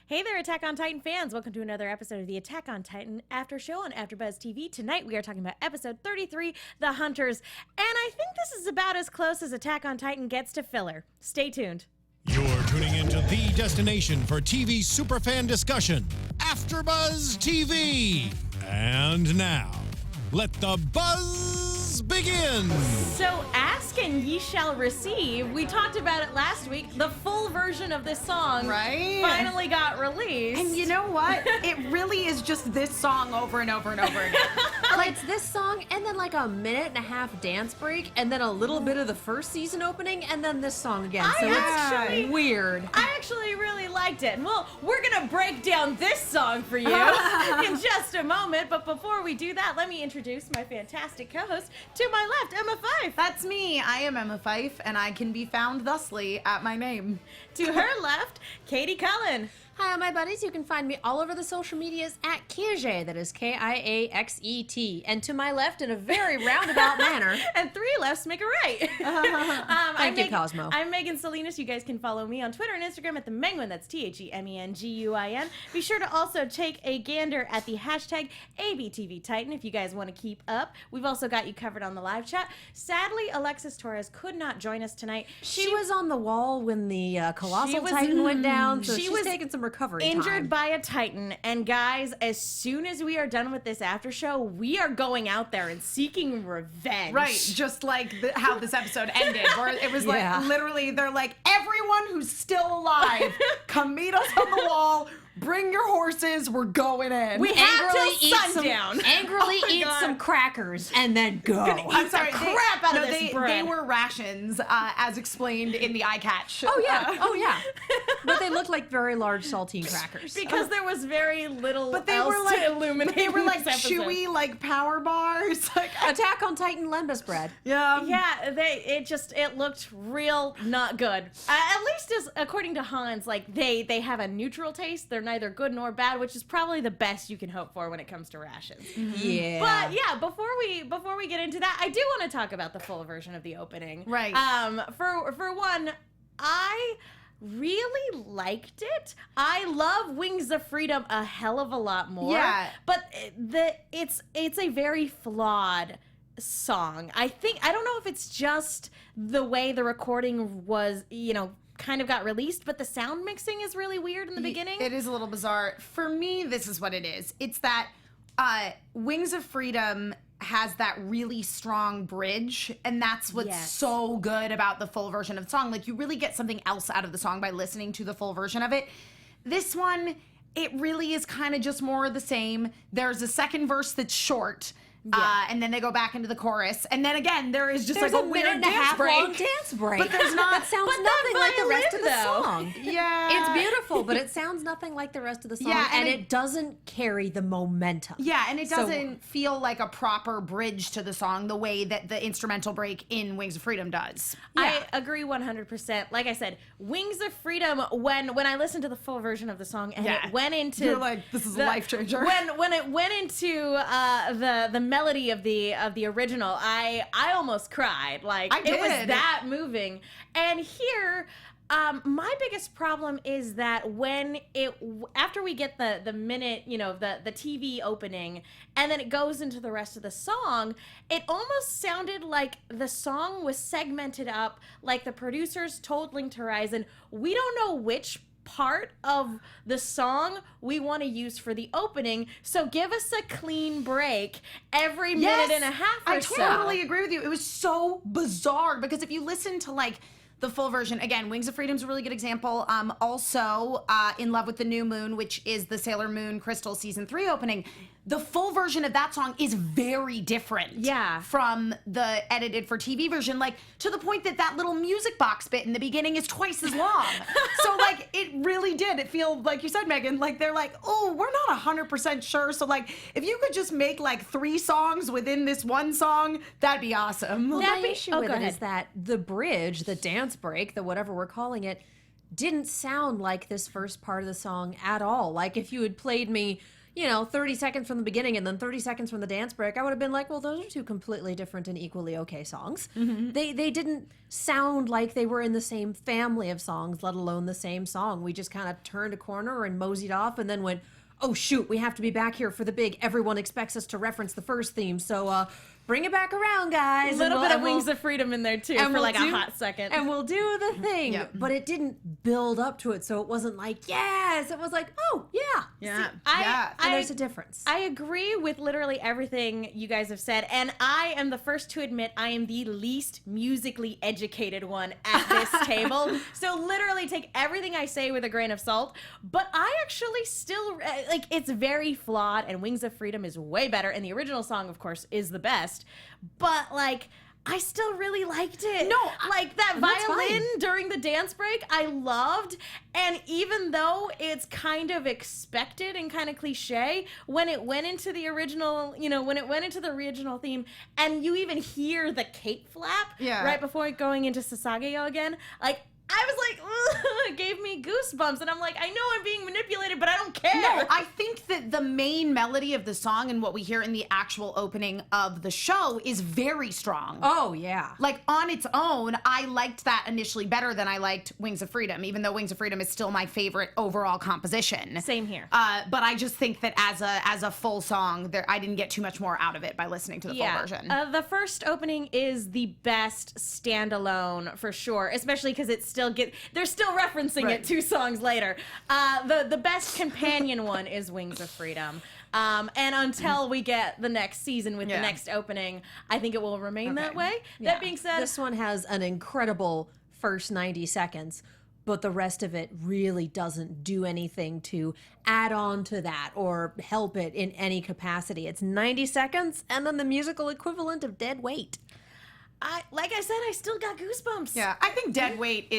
Hey there, Attack on Titan fans. Welcome to another episode of the Attack on Titan After Show on AFTERBUZZ TV. Tonight we are talking about episode 33, The Hunters. And I think this is about as close as Attack on Titan gets to filler. Stay tuned. You're tuning into the destination for TV superfan discussion, AFTERBUZZ TV. And now, let the buzz begin. So ask and ye shall receive. We talked about it last week. The full version of this song finally got released. And you know what? It really is just this song over and over and over again. Like, it's this song, and then like a minute and a half dance break, and then a little bit of the first season opening, and then this song again. So it's weird. I actually really liked it. And well, we're going to break down this song for you in just a moment. But before we do that, let me introduce my fantastic co-host. To my left, Emma Fyffe. That's me. I am Emma Fyffe, and I can be found thusly at my name. To her left, Katie Cullen. Hi, all my buddies. You can find me all over the social medias at Kiaxet. That is Kiaxet. And to my left, in a very roundabout manner. And three lefts make a right. Thank you, Cosmo. I'm Megan Salinas. You guys can follow me on Twitter and Instagram at the Menguin. That's TheMenguin. Be sure to also take a gander at the hashtag ABTVTitan if you guys want to keep up. We've also got you covered on the live chat. Sadly, Alexis Torres could not join us tonight. She was on the wall when the Colossal Titan went down, so she's taking some recovery injured time. by a Titan. And guys, as soon as we are done with this after show, we are going out there and seeking revenge. Right, just like how this episode ended, where it was like, literally, they're like, everyone who's still alive, come meet us on the wall. Bring your horses, we're going in. We have till sundown. Angrily eat some crackers and then go. I'm sorry, crap out of this bread. They were rations, as explained in the eye catch. Oh yeah. But they looked like very large saltine crackers. Because there was very little but they else were like, to illuminate. But they were like this episode. chewy, like power bars. Like, Attack on Titan lembas bread. Yeah, it looked real not good. At least as according to Hans, like they have a neutral taste. They're neither good nor bad, which is probably the best you can hope for when it comes to rations. Yeah. But yeah, before we get into that, I do want to talk about the full version of the opening. Right. For one, I really liked it. I love Wings of Freedom a hell of a lot more. Yeah. But it's a very flawed song. I don't know if it's just the way the recording was, kind of got released, but the sound mixing is really weird in the beginning. It is a little bizarre. For me, this is what it is. It's that Wings of Freedom has that really strong bridge, and that's what's so good about the full version of the song. Like, you really get something else out of the song by listening to the full version of it. This one, it really is kind of just more of the same. There's a second verse that's short. And then they go back into the chorus, and then again there is just like a weird dance break. But there's not. That sounds nothing like the rest of the song. Yeah, it's beautiful, but it sounds nothing like the rest of the song. Yeah, and it doesn't carry the momentum. Yeah, and it doesn't feel like a proper bridge to the song the way that the instrumental break in Wings of Freedom does. I agree 100%. Like I said, Wings of Freedom, when I listened to the full version of the song and it went into, you're like, this is a life changer. When it went into the melody of the original, I almost cried. Like, it was that moving. And here, my biggest problem is that after we get the minute, the TV opening, and then it goes into the rest of the song, it almost sounded like the song was segmented up, like the producers told Link Horizon, we don't know which part of the song we want to use for the opening, so give us a clean break every minute and a half or so. I totally agree with you. It was so bizarre, because if you listen to like the full version, again, Wings of Freedom's a really good example. Also, In Love with the New Moon, which is the Sailor Moon Crystal Season 3 opening, the full version of that song is very different from the edited for TV version, like to the point that little music box bit in the beginning is twice as long. So like, it really did. It feel like you said, Megan, like they're like, oh, we're not 100% sure. So like, if you could just make like 3 songs within this one song, that'd be awesome. Well, my issue with it is that the bridge, the dance break, the whatever we're calling it, didn't sound like this first part of the song at all. Like if you had played me, 30 seconds from the beginning and then 30 seconds from the dance break, I would have been like, well, those are two completely different and equally okay songs. They didn't sound like they were in the same family of songs, let alone the same song. We just kind of turned a corner and moseyed off and then went, oh shoot, we have to be back here for the big, everyone expects us to reference the first theme, so bring it back around, guys. A little bit of Wings of Freedom in there too for like a hot second. And we'll do the thing. But it didn't build up to it, so it wasn't like, yes. It was like, oh, yeah. Yeah. And there's a difference. I agree with literally everything you guys have said, and I am the first to admit I am the least musically educated one at this table. So literally take everything I say with a grain of salt, but I actually still, like, it's very flawed, and Wings of Freedom is way better, and the original song, of course, is the best. But like, I still really liked it. No, like that violin during the dance break, I loved. And even though it's kind of expected and kind of cliche, when it went into the original, theme, and you even hear the cape flap right before going into Sasageo again, like, I was like, ugh, it gave me goosebumps. And I'm like, I know I'm being manipulated, but I don't care. No, I think that the main melody of the song and what we hear in the actual opening of the show is very strong. Oh, yeah. Like, on its own, I liked that initially better than I liked Wings of Freedom, even though Wings of Freedom is still my favorite overall composition. Same here. But I just think that as a full song, I didn't get too much more out of it by listening to the full version. The first opening is the best standalone for sure, especially because they're still referencing it 2 songs later. The best companion one is Wings of Freedom. And until we get the next season with the next opening, I think it will remain that way. That being said, this one has an incredible first 90 seconds, but the rest of it really doesn't do anything to add on to that or help it in any capacity. It's 90 seconds and then the musical equivalent of dead weight. Like I said, I still got goosebumps. Yeah, I think dead weight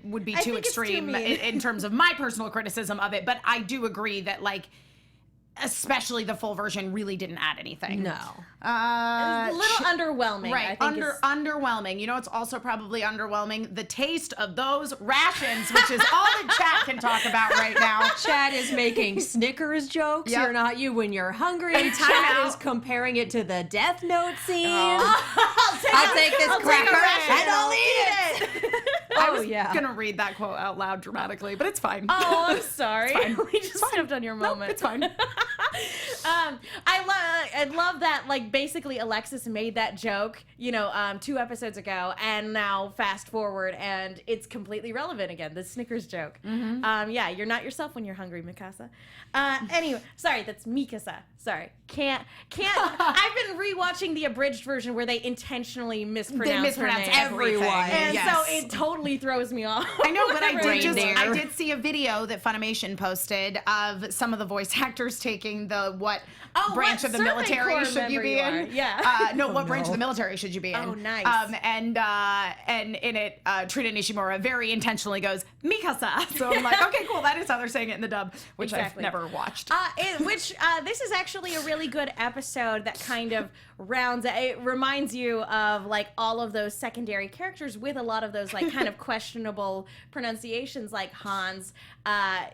would be too extreme in terms of my personal criticism of it, but I do agree that, like, especially the full version really didn't add anything. No. It was a little underwhelming. Right, I think underwhelming. You know, it's also probably underwhelming. The taste of those rations, which is all that Chat can talk about right now. Chat is making Snickers jokes. You're not you when you're hungry. Chat is comparing it to the Death Note scene. I'll take this cracker and I'll eat it. I was gonna read that quote out loud dramatically, but it's fine. Oh, I'm sorry. We just stepped on your moment. No, it's fine. I love that, like, basically Alexis made that joke, 2 episodes ago, and now fast forward, and it's completely relevant again, the Snickers joke. Yeah, you're not yourself when you're hungry, Mikasa. Anyway, sorry, that's Mikasa. Sorry. Can't. I've been rewatching the abridged version where they intentionally mispronounce her name. Everyone. And so it totally throws me off. I know, but I did see a video that Funimation posted of some of the voice actors taking what branch of the military should you be in? Yeah. What branch of the military should you be in? Oh, nice. And in it, Trina Nishimura very intentionally goes, Mikasa. So I'm like, okay, cool. That is how they're saying it in the dub, which I've never watched. This is actually a really good episode that kind of it reminds you of, like, all of those secondary characters with a lot of those, like, kind of questionable pronunciations, like Hans.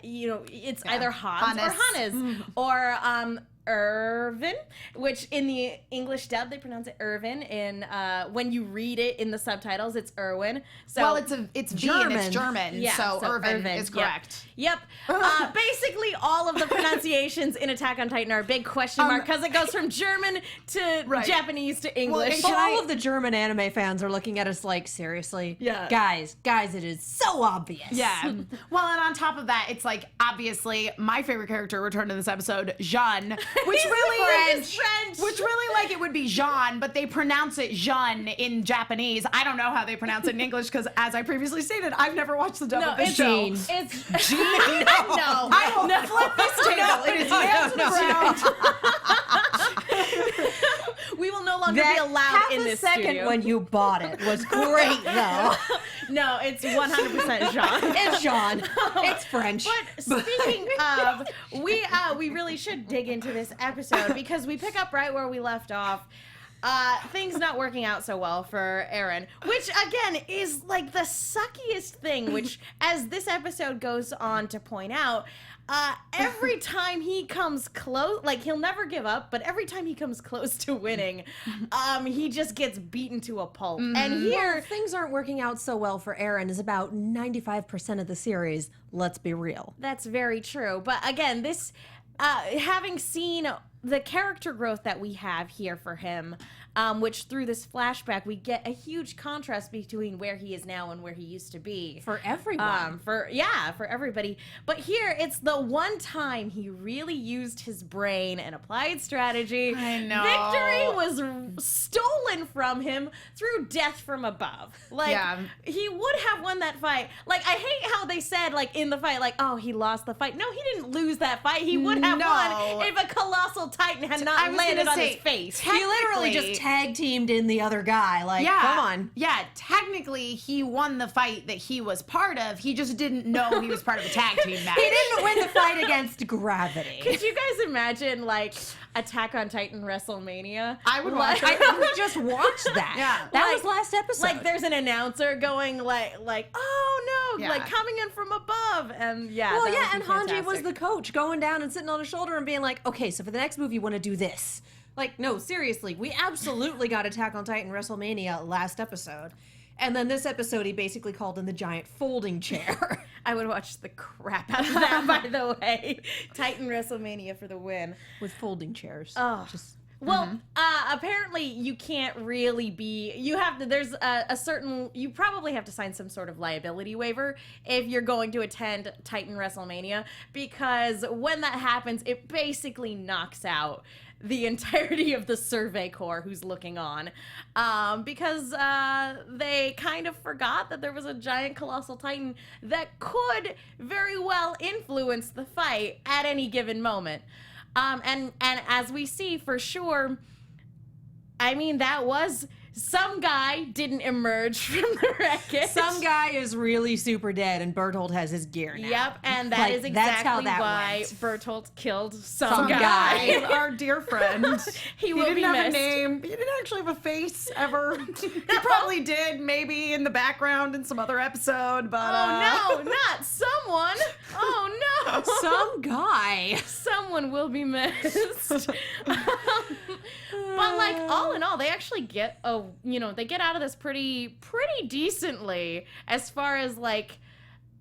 It's either Hans or Hannes or Irvin, which in the English dub they pronounce it Irvin. In when you read it in the subtitles, it's Irwin. So it's German. It's German. Yeah, so Irvin is correct. Yep. Basically, all of the pronunciations in Attack on Titan are a big question mark because it goes from German to Japanese to English. Well, all of the German anime fans are looking at us like, seriously? Yeah. Guys, it is so obvious. Yeah. Well, and on top of that, it's like, obviously, my favorite character returned in this episode, Jean, which really is French. Which really, like, it would be Jean, but they pronounce it Jean in Japanese. I don't know how they pronounce it in English because, as I previously stated, I've never watched the dub of this show. It's Jean. No. I will flip this table. It is hands to the ground. We will no longer be allowed in this studio. Half a second when you bought it was great, though. No, it's 100% Jean. It's Jean. It's French. But speaking of, we really should dig into this episode because we pick up right where we left off. Things not working out so well for Eren, which again is like the suckiest thing, which as this episode goes on to point out, every time he comes close, like he'll never give up, but every time he comes close to winning, he just gets beaten to a pulp. And here, things aren't working out so well for Aaron is about 95% of the series. Let's be real. that's very true. But again, this, having seen the character growth that we have here for him, which through this flashback, we get a huge contrast between where he is now and where he used to be. For everyone. For everybody. But here, it's the one time he really used his brain and applied strategy. I know. Victory was stolen from him through death from above. Like, he would have won that fight. Like, I hate how they said, like, in the fight, like, oh, he lost the fight. No, he didn't lose that fight. He would have won if a colossal titan had not landed on his face. He literally just tag teamed in the other guy. Like, come on. Yeah, technically he won the fight that he was part of. He just didn't know he was part of a tag team match. He didn't win the fight against gravity. Could you guys imagine, like, Attack on Titan WrestleMania? I would watch it. I just watched that. Yeah. That Like- was last episode. Like, there's an announcer going, like, oh no, like coming in from above, and well, that yeah, would and be Hanji was fantastic. the coach going down and sitting on his shoulder and being like, okay, so for the next move, you want to do this. Like, no, seriously, we absolutely got Attack on Titan WrestleMania last episode. And then this episode, he basically called in the giant folding chair. I would watch the crap out of that, by the way. Titan WrestleMania for the win. With folding chairs. Oh. Just Well, apparently you can't really be, you have to, there's a certain, you probably have to sign some sort of liability waiver if you're going to attend Titan WrestleMania, because when that happens, it basically knocks out the entirety of the Survey Corps who's looking on, because they kind of forgot that there was a giant colossal titan that could very well influence the fight at any given moment. And as we see for sure, I mean, that was, some guy didn't emerge from the wreckage. some guy is really super dead, and Bertold has his gear now. Yep, and that Like, is that's exactly how that why went. Bertolt killed Some some guy. guy. Our dear friend. He will didn't be have missed. a name. He didn't actually have a face ever. He probably did, maybe in the background in some other episode, but Oh no, not someone. Oh no. Some guy. Someone will be missed. But like, all in all, they actually get they get out of this pretty decently as far as like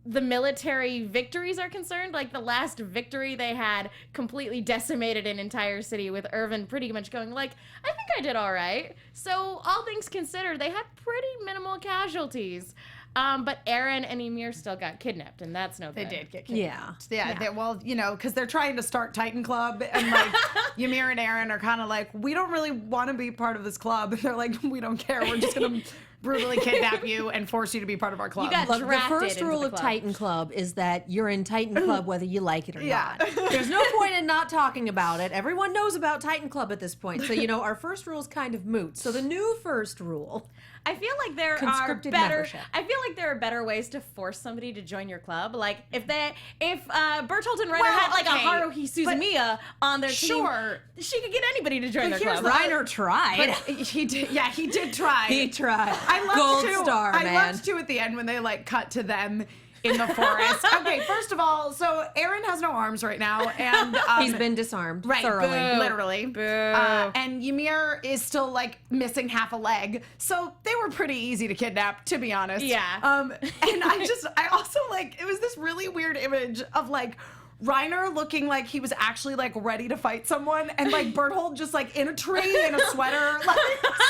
the military victories are concerned. Like, the last victory they had completely decimated an entire city, with Irvin pretty much going like, I think I did all right. So all things considered, they had pretty minimal casualties. But Eren and Ymir still got kidnapped, and that's no good. they did get kidnapped. Yeah. Well, because they're trying to start Titan Club, and like Ymir and Eren are kind of like, we don't really want to be part of this club. And they're like, we don't care. We're just gonna brutally kidnap you and force you to be part of our club. You got Look, the drafted first into rule the of club. Titan Club is that you're in Titan Club whether you like it or Yeah. not. There's no point in not talking about it. Everyone knows about Titan Club at this point. So, our first rule is kind of moot. So the new first rule, I feel like there are Conscripted better. membership. I feel like there are better ways to force somebody to join your club. Like, if Bertolt and Reiner Well, had like okay, a Haruhi Suzumiya on their Sure. team, she could get anybody to join their here's club. the- Reiner tried. But he did. Yeah, he did try. He tried. I loved Gold too. star, I man. loved too at the end when they like cut to them in the forest. Okay, first of all, so Eren has no arms right now, and He's been disarmed right, thoroughly. boo, literally. Boo. And Ymir is still like missing half a leg, so they were pretty easy to kidnap, to be honest. Yeah. And I also like, it was this really weird image of like Reiner looking like he was actually like ready to fight someone, and like Berthold just like in a tree in a sweater, like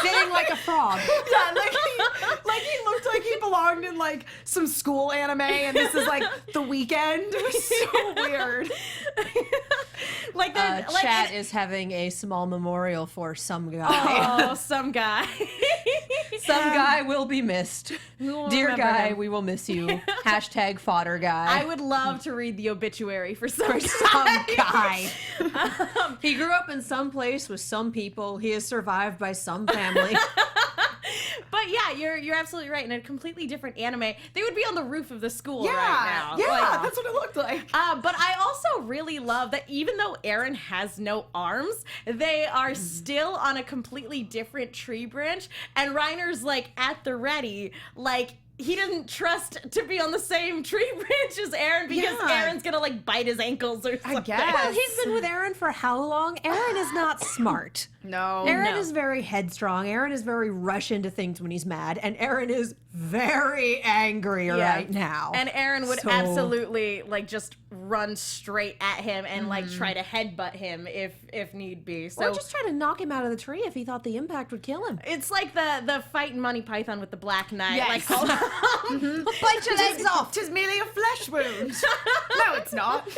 Sitting like a frog. yeah, like he looked like he belonged in like some school anime, and this is like the weekend. It was so weird. Like, they're like, Chat is having a small memorial for some guy. oh, some guy. Some guy will be missed. will Dear remember guy, him. we will miss you. Hashtag fodder guy. I would love to read the obituary for some Some guy. guy. He grew up in some place with some people. He is survived by some family. But yeah, you're absolutely right. In a completely different anime, they would be on the roof of the school Yeah, right now. yeah, Like, that's what it looked like. but I also really love that even though Eren has no arms, they are still on a completely different tree branch, and Reiner's like at the ready, like he didn't trust to be on the same tree branch as Aaron because Aaron's gonna like bite his ankles or something. I guess. Well, he's been with Aaron for how long? Aaron is not smart. No. Aaron is very headstrong. Aaron is very rush into things when he's mad. And Aaron is very angry right now. And Aaron would absolutely like just run straight at him and like try to headbutt him if need be. So or just try to knock him out of the tree if he thought the impact would kill him. it's like the fight in Monty Python with the Black Knight. Yes. Like, Bite your legs off. 'Tis merely a flesh wound. No, it's not.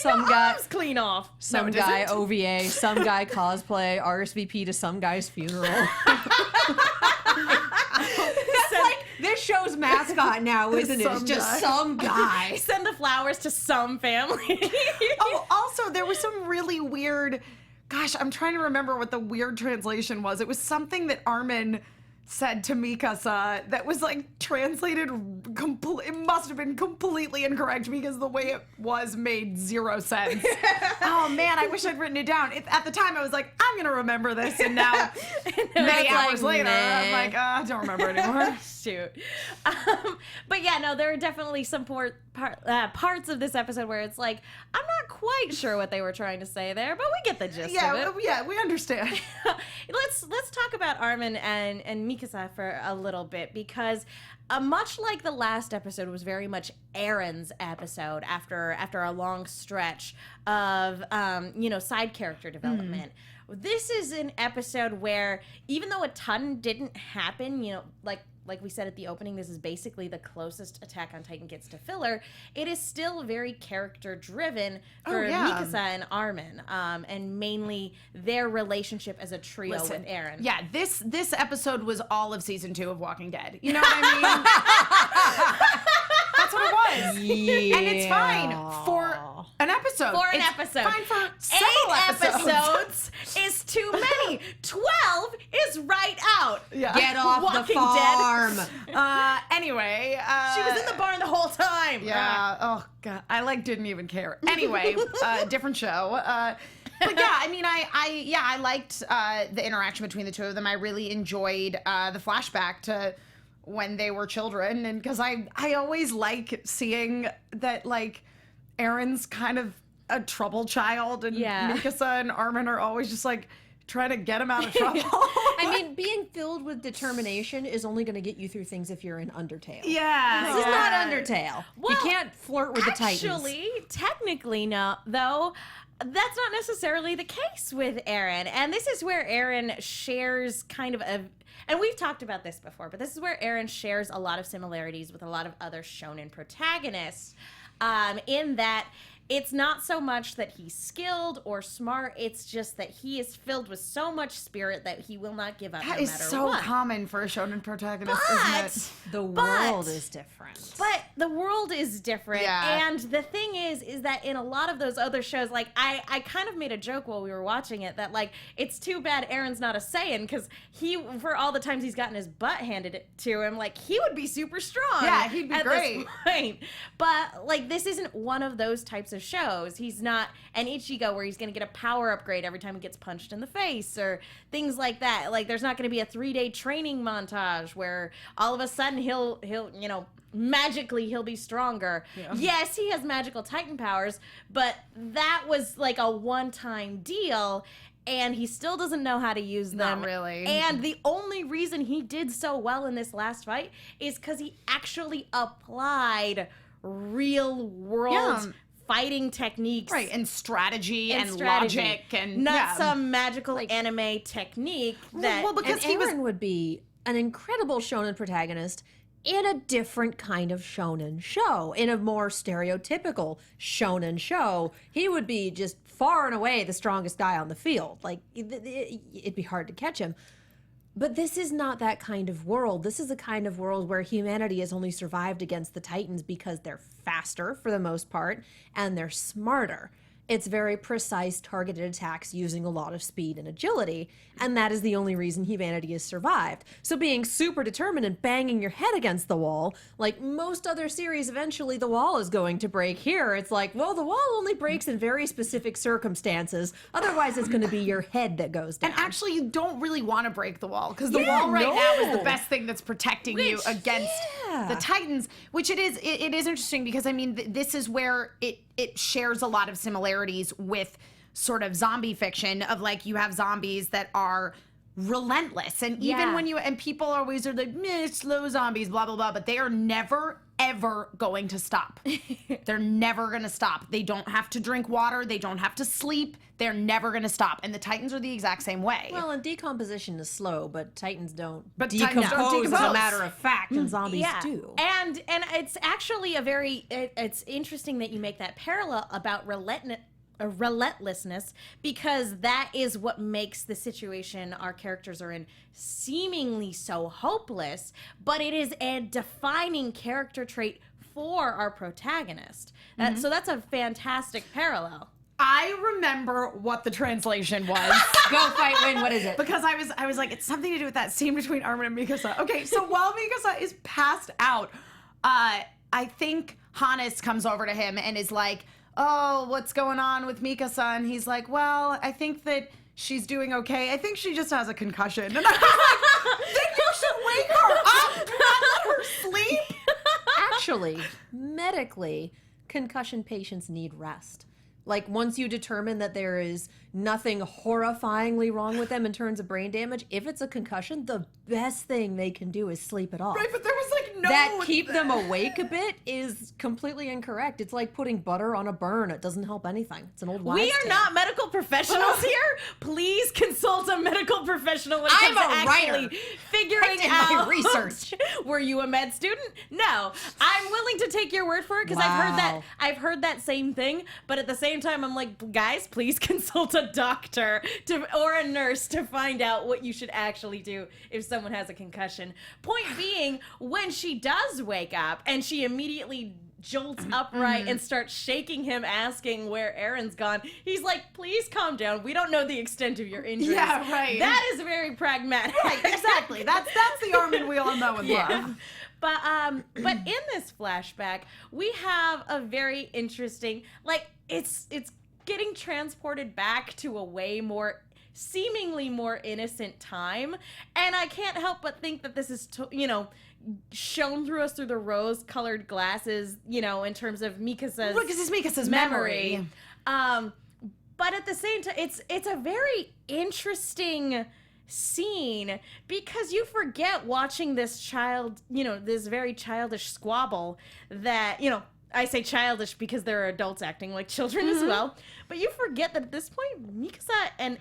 Some guy, arms clean off. some guy OVA, some guy cosplay, RSVP to some guy's funeral. That's like this show's mascot now, isn't it? It's just some guy. Send the flowers to some family. Oh, also, there was some really weird. Gosh, I'm trying to remember what the weird translation was. It was something that Armin said to Mikasa that was like translated. It must have been completely incorrect because the way it was made zero sense. Oh man, I wish I'd written it down. At the time, I was like, I'm gonna remember this, and now many hours later, I'm like, I don't remember anymore. Shoot. But yeah, no, there are definitely some parts of this episode where it's like, I'm not quite sure what they were trying to say there, but we get the gist of it. Yeah, we understand. Let's talk about Armin and Mikasa for a little bit because much like the last episode was very much Aaron's episode after a long stretch of side character development. This is an episode where even though a ton didn't happen, like we said at the opening, this is basically the closest Attack on Titan gets to filler. It is still very character driven for Mikasa and Armin, and mainly their relationship as a trio with Aaron. Yeah, this episode was all of season 2 of Walking Dead. You know what I mean? That's what it was. Yeah. And it's fine for an episode. It's fine for several 8 episodes is too many. 12 is right out. Yeah. Get off Walking the farm. Anyway. She was in the barn the whole time. Yeah. Oh, God. I didn't even care. Anyway, different show. But yeah, I mean, I liked the interaction between the two of them. I really enjoyed the flashback to when they were children, and because I always like seeing that, like, Aaron's kind of a trouble child, and Mikasa and Armin are always just like trying to get him out of trouble. I mean, being filled with determination is only going to get you through things if you're in Undertale. Yeah. This is not Undertale. Well, you can't flirt with the Titans. Actually, technically, no, though. That's not necessarily the case with Aaron. And this is where Aaron shares kind of and we've talked about this before, but this is where Aaron shares a lot of similarities with a lot of other shonen protagonists, in that it's not so much that he's skilled or smart, it's just that he is filled with so much spirit that he will not give up no matter what. That is so common for a shonen protagonist, isn't it? The world is different. But the world is different. Yeah. And the thing is that in a lot of those other shows, like, I kind of made a joke while we were watching it that, like, it's too bad Aaron's not a Saiyan because for all the times he's gotten his butt handed to him, like, he would be super strong. Yeah, he'd be at great. This point. But, like, this isn't one of those types of shows. He's not an Ichigo where he's going to get a power upgrade every time he gets punched in the face or things like that. Like, there's not going to be a 3-day training montage where all of a sudden he'll magically he'll be stronger. Yeah. Yes, he has magical Titan powers, but that was like a one-time deal, and he still doesn't know how to use them. Not really. And the only reason he did so well in this last fight is because he actually applied real world fighting techniques, right, and strategy and logic, and not some magical anime technique. That because Aaron would be an incredible shonen protagonist in a different kind of shonen show, in a more stereotypical shonen show. He would be just far and away the strongest guy on the field. Like, it'd be hard to catch him. But this is not that kind of world. This is a kind of world where humanity has only survived against the Titans because they're faster for the most part and they're smarter. It's very precise, targeted attacks using a lot of speed and agility, and that is the only reason humanity has survived. So being super determined and banging your head against the wall, like most other series, eventually the wall is going to break. Here, it's like, well, the wall only breaks in very specific circumstances. Otherwise, it's going to be your head that goes down. And actually, you don't really want to break the wall, because the wall right now is the best thing that's protecting you against the Titans, which it is interesting, because I mean, this is where it shares a lot of similarities with sort of zombie fiction, of like, you have zombies that are relentless, and even when people always are like, meh, slow zombies, blah blah blah, but they are never ever going to stop. They're never going to stop. They don't have to drink water, they don't have to sleep, they're never going to stop. And the Titans are the exact same way. Well, and decomposition is slow, but Titans don't decompose as a matter of fact, and zombies do. And it's actually it's interesting that you make that parallel about relentlessness, because that is what makes the situation our characters are in seemingly so hopeless, but it is a defining character trait for our protagonist. So that's a fantastic parallel. I remember what the translation was. Go fight, win. What is it? Because I was like, it's something to do with that scene between Armin and Mikasa. Okay, so while Mikasa is passed out, I think Hannes comes over to him and is like, oh, what's going on with Mikasa? And he's like, well, I think that she's doing okay. I think she just has a concussion. And I was like, then you should wake her up, not let her sleep. Actually, medically, concussion patients need rest. Like, once you determine that there is nothing horrifyingly wrong with them in terms of brain damage, if it's a concussion, the best thing they can do is sleep it off. Right, but there was like no... That keep them awake a bit is completely incorrect. It's like putting butter on a burn. It doesn't help anything. It's an old wives' We are tale. not medical professionals here. Please consult a medical professional when it comes to actually figuring out my research. Were you a med student? No. I'm willing to take your word for it, because I've heard that same thing, but at the same time I'm like, guys, please consult a doctor or a nurse to find out what you should actually do if someone has a concussion. Point being, when she does wake up and she immediately jolts upright and starts shaking him, asking where Aaron's gone, he's like, please calm down. We don't know the extent of your injuries. Yeah, right. That is very pragmatic. Right, exactly. That's the Armin we all know and love. But in this flashback, we have a very interesting, like, it's getting transported back to a way more, seemingly more innocent time, and I can't help but think that this is, shown through us through the rose-colored glasses, in terms of Mikasa's, because it's Mikasa's memory. But at the same time, it's a very interesting scene, because you forget watching this child, this very childish squabble that, I say childish because there are adults acting like children as well, but you forget that at this point, Mikasa and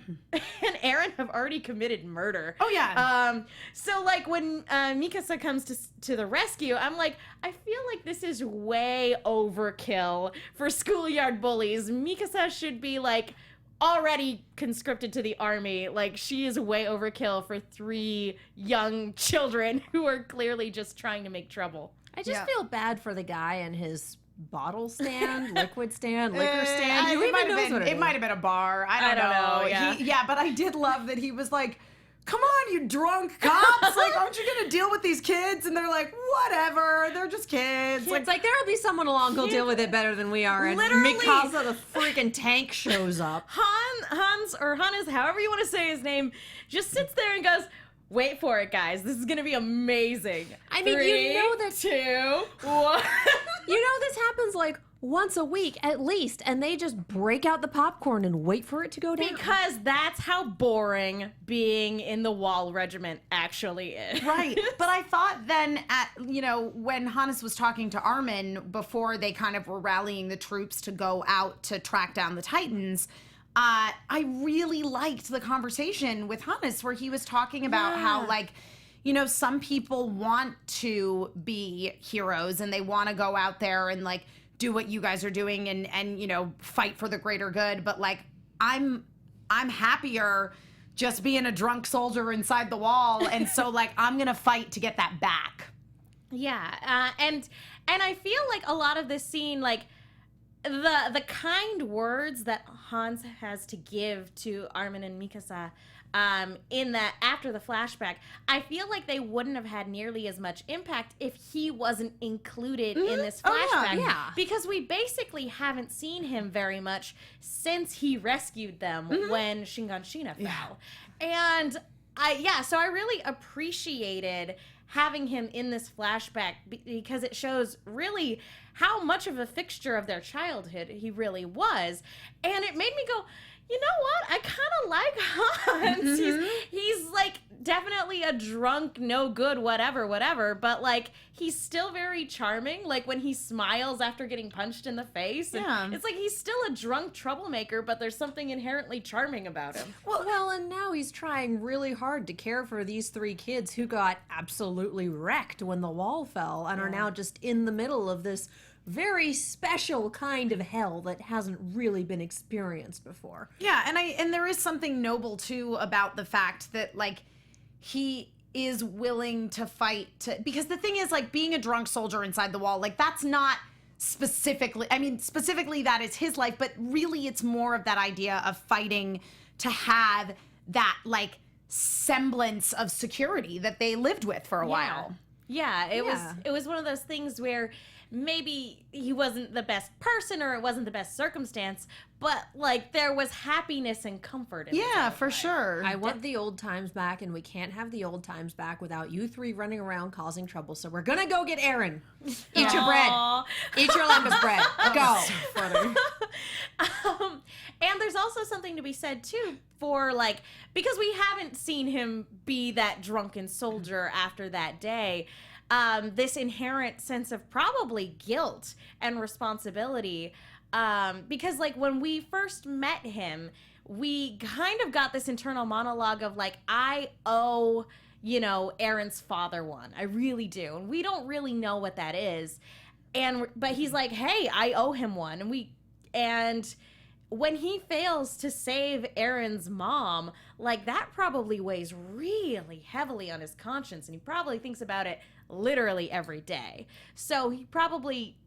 Aaron have already committed murder. Oh yeah. So like when Mikasa comes to the rescue, I'm like, I feel like this is way overkill for schoolyard bullies. Mikasa should be like already conscripted to the army. Like, she is way overkill for 3 young children who are clearly just trying to make trouble. I just feel bad for the guy and his bottle stand, liquid stand, liquor stand. Who even knows what it is? It might have been a bar. I don't know. Yeah. But I did love that he was like, come on, you drunk cops. Like, aren't you going to deal with these kids? And they're like, watatever. They're just kids. It's like, there'll be someone along who'll deal with it better than we are. And Literally. Mikasa, the freaking tank, shows up. Hannes, however you want to say his name, just sits there and goes, wait for it, guys. This is going to be amazing. I mean, 3, you know that 2, 1. This happens like once a week at least, and they just break out the popcorn and wait for it to go down. Because that's how boring being in the Wall Regiment actually is. Right. But I thought then when Hannes was talking to Armin before they kind of were rallying the troops to go out to track down the Titans, I really liked the conversation with Hannes where he was talking about how, like, some people want to be heroes and they want to go out there and, like, do what you guys are doing and fight for the greater good. But, like, I'm happier just being a drunk soldier inside the wall. And so, like, I'm going to fight to get that back. Yeah. And I feel like a lot of this scene, like, the kind words that Hans has to give to Armin and Mikasa in that after the flashback, I feel like they wouldn't have had nearly as much impact if he wasn't included in this flashback. yeah. Because we basically haven't seen him very much since he rescued them when Shinganshina fell. And so I really appreciated having him in this flashback because it shows really how much of a fixture of their childhood he really was. And it made me go, you know what? I kind of like Hans. He's like definitely a drunk, no good, whatever, but like he's still very charming. Like when he smiles after getting punched in the face. And it's like he's still a drunk troublemaker, but there's something inherently charming about him. Well, and now he's trying really hard to care for these 3 kids who got absolutely wrecked when the wall fell and are now just in the middle of this very special kind of hell that hasn't really been experienced before. Yeah, and there is something noble too about the fact that like he is willing to fight because the thing is like being a drunk soldier inside the wall, like that's not specifically that is his life, but really it's more of that idea of fighting to have that like semblance of security that they lived with for a while. Yeah, it was one of those things where maybe he wasn't the best person or it wasn't the best circumstance, but like there was happiness and comfort in his own for life. sure. I want the old times back, and we can't have the old times back without you 3 running around causing trouble. So we're gonna go get Aaron. Eat your bread. Eat your lembas bread. Go. So funny. And there's also something to be said too for like, because we haven't seen him be that drunken soldier after that day. This inherent sense of probably guilt and responsibility. Because like when we first met him, we kind of got this internal monologue of like, I owe, Aaron's father one. I really do. And we don't really know what that is. But he's like, hey, I owe him one. And when he fails to save Aaron's mom, like that probably weighs really heavily on his conscience. And he probably thinks about it literally every day. So he probably,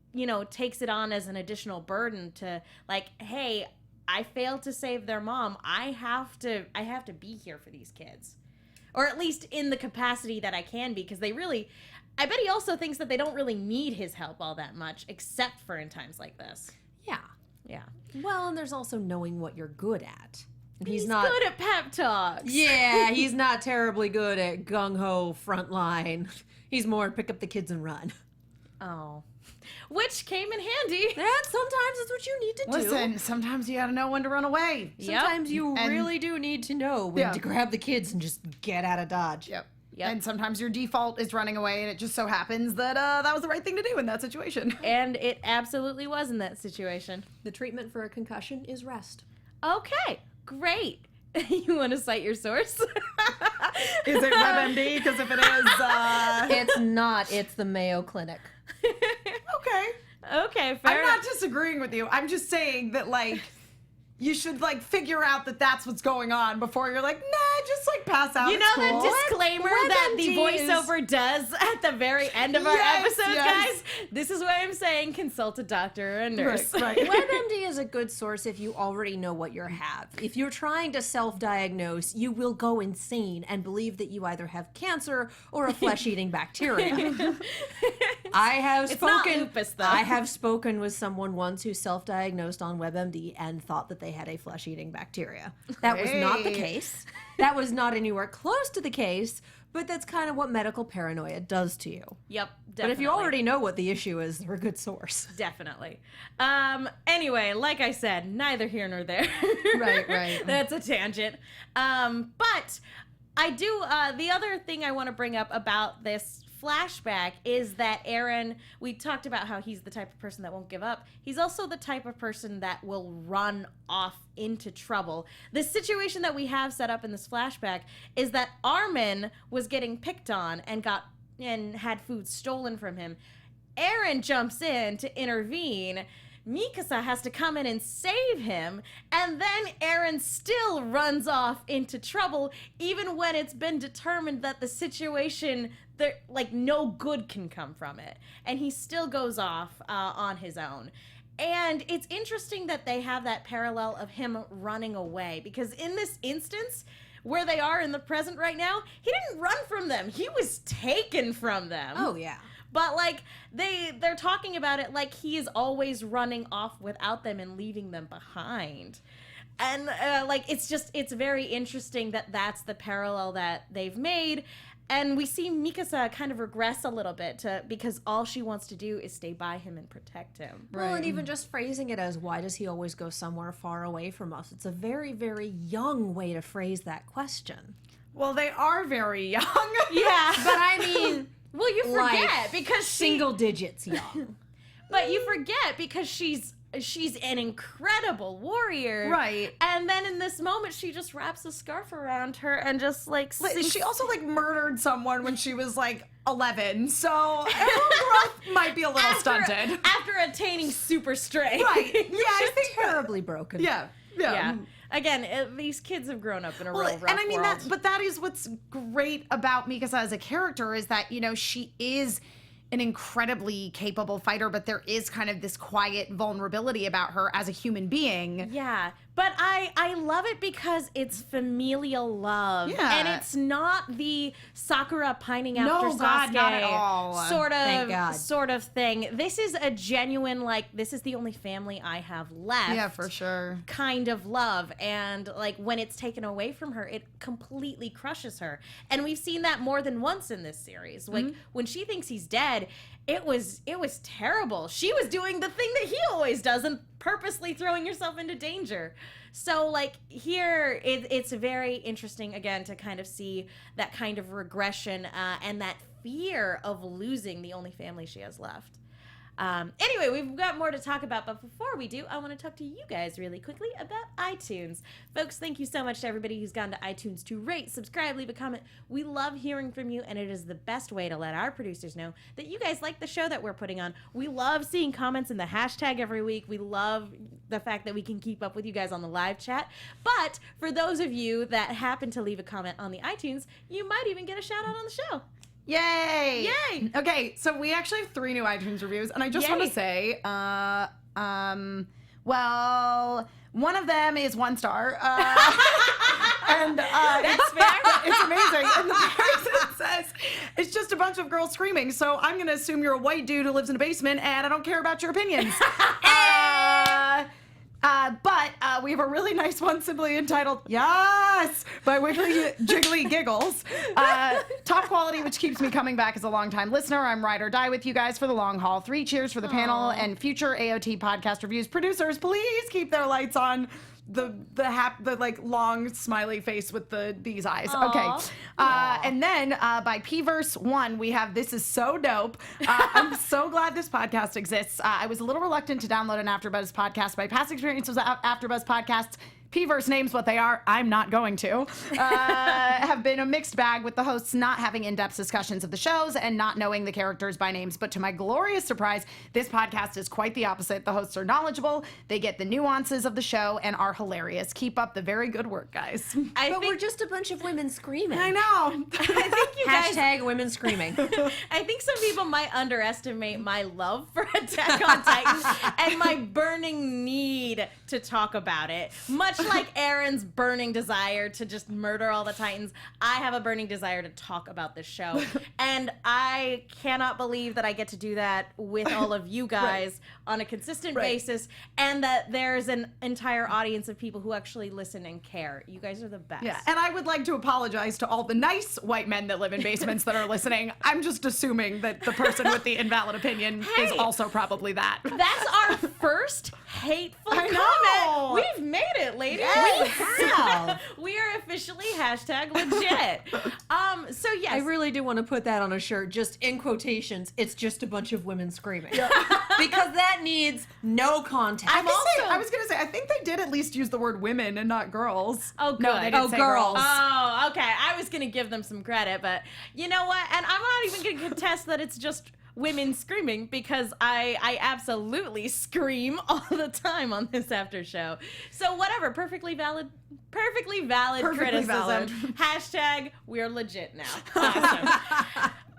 takes it on as an additional burden to like, hey, I failed to save their mom. I have to be here for these kids. Or at least in the capacity that I can be, because I bet he also thinks that they don't really need his help all that much, except for in times like this. Yeah. Yeah. Well, and there's also knowing what you're good at. He's not good at pep talks. Yeah, he's not terribly good at gung-ho frontline. He's more pick up the kids and run. Oh. Which came in handy. And sometimes it's what you need to do. Listen, sometimes you gotta know when to run away. Sometimes you really do need to know when to grab the kids and just get out of Dodge. Yep. And sometimes your default is running away, and it just so happens that that was the right thing to do in that situation. And it absolutely was in that situation. The treatment for a concussion is rest. Okay, great. You want to cite your source? Is it WebMD? Because if it is... It's not. It's the Mayo Clinic. Okay, fair I'm not disagreeing with you. I'm just saying that, like... You should, like, figure out that that's what's going on before you're like, nah, just, like, pass out. You know the disclaimer that the voiceover does at the very end of our episodes, guys? This is why I'm saying consult a doctor or a nurse. Right. WebMD is a good source if you already know what you have. If you're trying to self-diagnose, you will go insane and believe that you either have cancer or a flesh-eating bacteria. I have spoken with someone once who self-diagnosed on WebMD and thought that they had a flesh-eating bacteria. That was not the case. That was not anywhere close to the case, but that's kind of what medical paranoia does to you. Yep, definitely. But if you already know what the issue is, they're a good source. Definitely. Anyway, like I said, neither here nor there. Right. That's a tangent. But I do, the other thing I want to bring up about this flashback is that Aaron, we talked about how he's the type of person that won't give up. He's also the type of person that will run off into trouble. The situation that we have set up in this flashback is that Armin was getting picked on and had food stolen from him. Aaron jumps in to intervene. Mikasa has to come in and save him, and then Aaron still runs off into trouble, even when it's been determined that the situation, no good can come from it. And he still goes off on his own. And it's interesting that they have that parallel of him running away, because in this instance, where they are in the present right now, he didn't run from them. He was taken from them. Oh, yeah. But like they're talking about it like he is always running off without them and leaving them behind. And like it's very interesting that that's the parallel that they've made. And we see Mikasa kind of regress a little bit because all she wants to do is stay by him and protect him. Well, and even just phrasing it as, why does he always go somewhere far away from us? It's a very, very young way to phrase that question. Well, they are very young. Yeah. But I mean... Well, you forget like because single digits young. But you forget because she's an incredible warrior. Right. And then in this moment, she just wraps a scarf around her and just like She also like murdered someone when she was like 11, so her growth might be a little stunted. After attaining super strength. Right. Yeah, I think terribly broken. Yeah. Again, these kids have grown up in a real rough and I mean world. that is what's great about Mikasa as a character, is that, you know, she is an incredibly capable fighter, but there is kind of this quiet vulnerability about her as a human being. Yeah, but I love it because it's familial love. Yeah. And it's not the Sakura pining after Sasuke God, not at all. Thank God. sort of thing. This is a genuine, like, this is the only family I have left. Yeah, for sure. Kind of love. And like when it's taken away from her, it completely crushes her. And we've seen that more than once in this series. Like when she thinks he's dead, it was terrible. She was doing the thing that he always does and purposely throwing yourself into danger. So like here, it's very interesting again to kind of see that kind of regression and that fear of losing the only family she has left. Anyway, we've got more to talk about, but before we do, I want to talk to you guys really quickly about iTunes. Folks, thank you so much to everybody who's gone to iTunes to rate, subscribe, leave a comment. We love hearing from you, and it is the best way to let our producers know that you guys like the show that we're putting on. We love seeing comments in the hashtag every week. We love the fact that we can keep up with you guys on the live chat. But for those of you that happen to leave a comment on the iTunes, you might even get a shout out on the show. Yay! Yay! Okay, so we actually have 3 new iTunes reviews, and I just want to say, well, one of them is 1 star, and That's fair. it's amazing. And the person says it's just a bunch of girls screaming. So I'm gonna assume you're a white dude who lives in a basement, and I don't care about your opinions. But we have a really nice one simply entitled Yes by Wiggly Jiggly Giggles. Top quality, which keeps me coming back as a long-time listener. I'm ride or die with you guys for the long haul. 3 cheers for the panel and future AOT podcast reviews. Producers, please keep their lights on. The like long smiley face with these eyes. Aww. Okay. And then by Pverse1, we have This Is So Dope. I'm so glad this podcast exists. I was a little reluctant to download an AfterBuzz podcast. My past experience with AfterBuzz podcasts, Pverse names what they are. I'm not going to. Have been a mixed bag, with the hosts not having in-depth discussions of the shows and not knowing the characters by names. But to my glorious surprise, this podcast is quite the opposite. The hosts are knowledgeable, they get the nuances of the show, and are hilarious. Keep up the very good work, guys. But we're just a bunch of women screaming. I know. I think you guys... Hashtag women screaming. I think some people might underestimate my love for Attack on Titan and my burning need to talk about it. Much like Aaron's burning desire to just murder all the Titans, I have a burning desire to talk about this show. And I cannot believe that I get to do that with all of you guys on a consistent basis, and that there's an entire audience of people who actually listen and care. You guys are the best. Yeah, and I would like to apologize to all the nice white men that live in basements that are listening. I'm just assuming that the person with the invalid opinion is also probably that. That's our first hateful I comment. know. We've made it, ladies. Yes. We are officially hashtag legit. So yes. I really do want to put that on a shirt, just in quotations. It's just a bunch of women screaming. Because that needs no context. I was going to say, I think they did at least use the word women and not girls. Oh, good. No, they didn't say girls. Oh, okay. I was going to give them some credit, but you know what? And I'm not even going to contest that it's just women screaming, because I absolutely scream all the time on this after show. So whatever, perfectly valid criticism. Valid. Hashtag we're legit now. Awesome.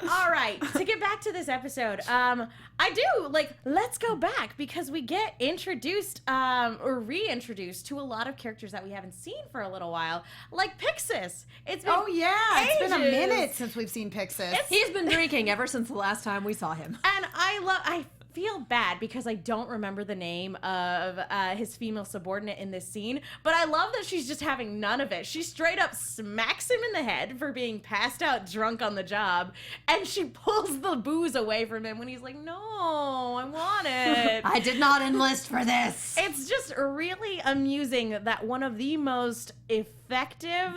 All right, to get back back to this episode. I do, like, let's go back because we get introduced or reintroduced to a lot of characters that we haven't seen for a little while, like Pixis. It's been It's been a ages. minute since we've seen Pixis. He's been drinking ever since the last time we saw him. And I feel bad because I don't remember the name of his female subordinate in this scene, but I love that she's just having none of it. She straight up smacks him in the head for being passed out drunk on the job, and she pulls the booze away from him when he's like, no, I want it. I did not enlist for this. It's just really amusing that one of the most effective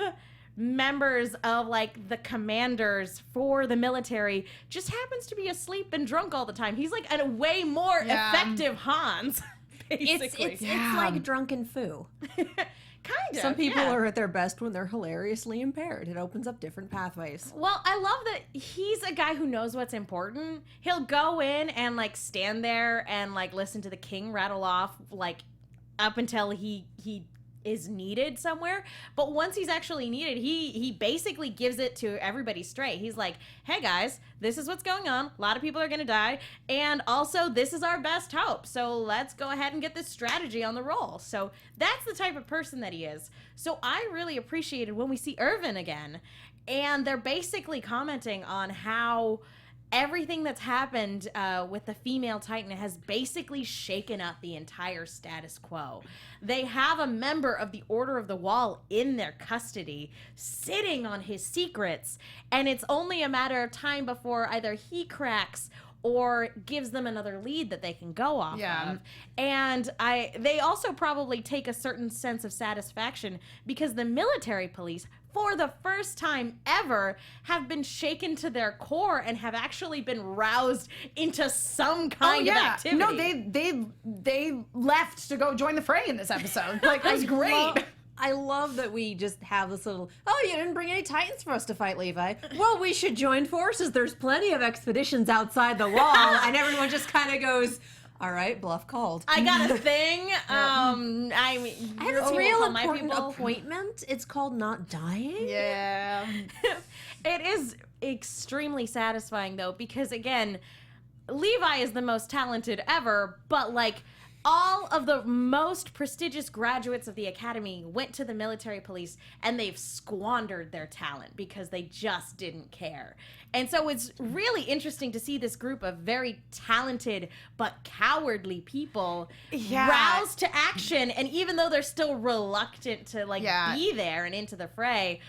members of like the commanders for the military just happens to be asleep and drunk all the time. He's like a way more effective Hans, basically. It's like drunken foo. Kind of. Some people are at their best when they're hilariously impaired. It opens up different pathways. Well, I love that he's a guy who knows what's important. He'll go in and like stand there and like listen to the king rattle off like up until he is needed somewhere, but once he's actually needed, he basically gives it to everybody straight. He's like, hey guys, this is what's going on, a lot of people are gonna die, and also this is our best hope, so let's go ahead and get this strategy on the roll. So that's the type of person that he is. So I really appreciated when we see Irvin again, and they're basically commenting on how everything that's happened with the female Titan has basically shaken up the entire status quo. They have a member of the Order of the Wall in their custody, sitting on his secrets, and it's only a matter of time before either he cracks or gives them another lead that they can go off of. And they also probably take a certain sense of satisfaction because the military police, for the first time ever, have been shaken to their core and have actually been roused into some kind of activity. No, they left to go join the fray in this episode. Like, that's great. I love that we just have this little, oh, you didn't bring any Titans for us to fight, Levi. Well, we should join forces. There's plenty of expeditions outside the wall. And everyone just kind of goes, all right, bluff called. I got a thing. I have this real important appointment. It's called not dying. Yeah. It is extremely satisfying, though, because, again, Levi is the most talented ever, but, like, all of the most prestigious graduates of the academy went to the military police and they've squandered their talent because they just didn't care. And so it's really interesting to see this group of very talented but cowardly people roused to action. And even though they're still reluctant to be there and into the fray,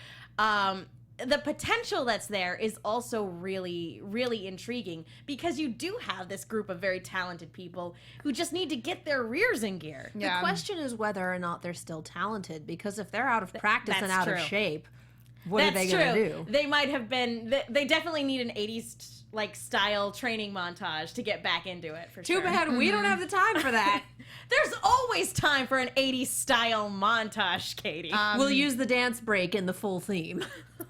the potential that's there is also really, really intriguing because you do have this group of very talented people who just need to get their rears in gear. The question is whether or not they're still talented, because if they're out of practice and out of shape, what are they going to do? They might have been, they definitely need an 80s style training montage to get back into it, for sure. Too bad we don't have the time for that. There's always time for an 80s style montage, Katie. We'll use the dance break in the full theme.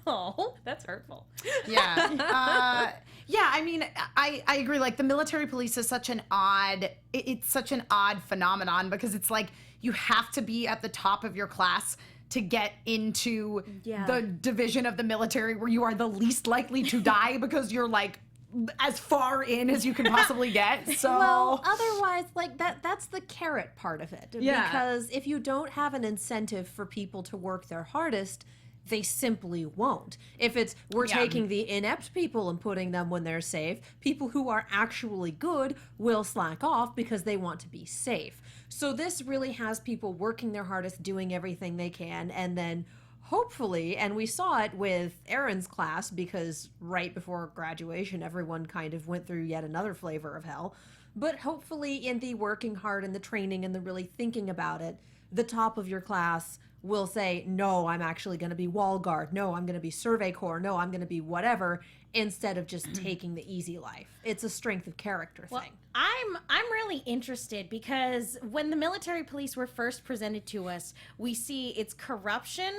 Oh, that's hurtful. Yeah. Yeah, I mean, I agree. Like, the military police is such an odd, it's such an odd phenomenon because it's like you have to be at the top of your class to get into the division of the military where you are the least likely to die because you're like as far in as you can possibly get. So well, otherwise, like that's the carrot part of it. Yeah. Because if you don't have an incentive for people to work their hardest, they simply won't. If it's we're taking the inept people and putting them when they're safe, people who are actually good will slack off because they want to be safe. So this really has people working their hardest, doing everything they can, and then hopefully, and we saw it with Aaron's class because right before graduation, everyone kind of went through yet another flavor of hell. But hopefully in the working hard and the training and the really thinking about it, the top of your class will say, no, I'm actually going to be wall guard. No, I'm going to be survey corps. No, I'm going to be whatever, instead of just taking the easy life. It's a strength of character thing. I'm really interested because when the military police were first presented to us, we see its corruption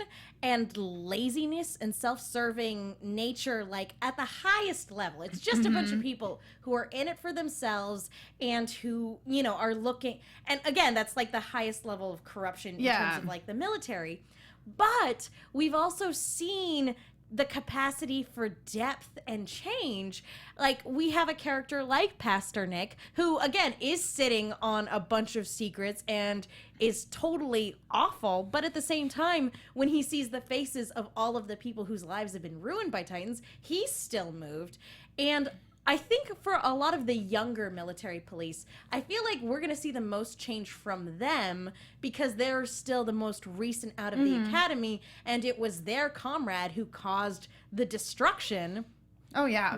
and laziness and self-serving nature like at the highest level. It's just a bunch of people who are in it for themselves and who, you know, are looking, and again, that's like the highest level of corruption in terms of like the military. But we've also seen the capacity for depth and change. Like, we have a character like Pastor Nick, who, again, is sitting on a bunch of secrets and is totally awful, but at the same time, when he sees the faces of all of the people whose lives have been ruined by Titans, he's still moved. And I think for a lot of the younger military police, I feel like we're going to see the most change from them because they're still the most recent out of the academy, and it was their comrade who caused the destruction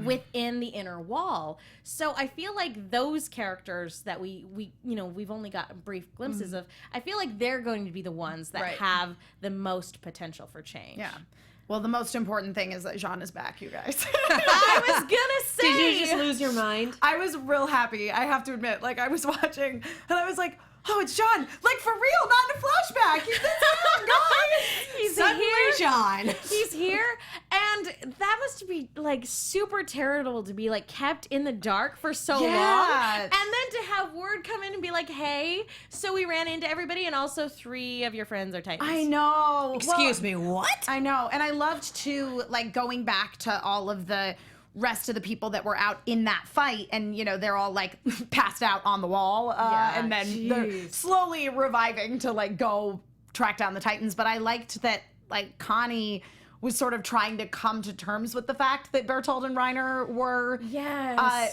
within the inner wall. So I feel like those characters that we've only got brief glimpses of, I feel like they're going to be the ones that have the most potential for change. Yeah. Well, the most important thing is that Jean is back, you guys. I was gonna say. Did you just lose your mind? I was real happy, I have to admit. Like, I was watching, and I was like, oh, it's Jean. Like, for real, not in a flashback. He's him, guys. He's Suddenly, here. John. He's here, and that must be like super terrible to be like kept in the dark for so long, and then to have word come in and be like, "Hey, so we ran into everybody, and also 3 of your friends are Titans." I know. Excuse me, what? I know, and I loved too, like, going back to all of the rest of the people that were out in that fight, and they're all like passed out on the wall, and then they're slowly reviving to like go track down the Titans. But I liked that, like, Connie was sort of trying to come to terms with the fact that Bertold and Reiner were